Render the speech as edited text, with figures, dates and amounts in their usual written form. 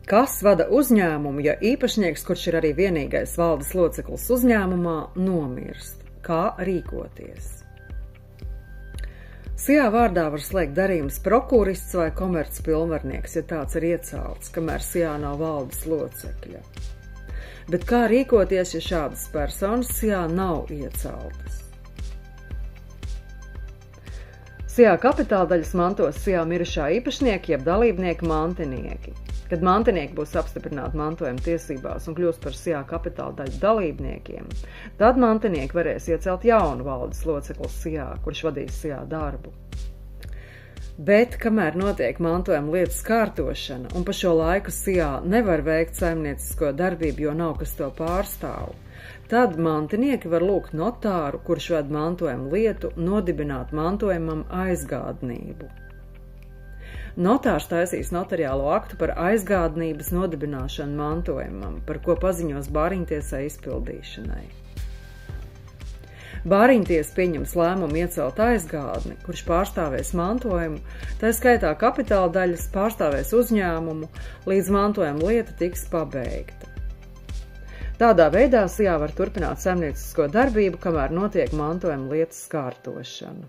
Kas vada uzņēmumu, ja īpašnieks, kurš ir arī vienīgais valdes loceklis uzņēmumā, nomirst? Kā rīkoties? SIA vārdā var slēgt darījumus prokurists vai komercpilnvarnieks, ja tāds ir iecelts, kamēr SIA nav valdes locekļa. Bet kā rīkoties, ja šādas personas SIA nav ieceltas? SIA kapitāldaļas mantos SIA mirušā īpašnieki jeb dalībnieki mantinieki. Kad mantinieki būs apstiprināti mantojuma tiesībās un kļūs par SIA kapitāldaļu dalībniekiem, tad mantinieki varēs iecelt jaunu valdes locekli SIA, kurš vadīs SIA darbu. Bet, kamēr notiek mantojuma lietas kārtošana, un pa šo laiku SIA nevar veikt saimniecisko darbību, jo nav kas to pārstāv, tad mantinieki var lūgt notāru, kurš ved mantojuma lietu, nodibināt mantojumam aizgādnību. Notārs taisīs notariālo aktu par aizgādnības nodibināšanu mantojumam, par ko paziņos bāriņtiesai izpildīšanai. Bāriņtiesa pieņems lēmumu iecelt aizgādni, kurš pārstāvēs mantojumu, tā skaitā kapitāla daļas pārstāvēs uzņēmumu, līdz mantojuma lieta tiks pabeigta. Tādā veidā SIA var turpināt saimniecisko darbību, kamēr notiek mantojuma lietas kārtošana.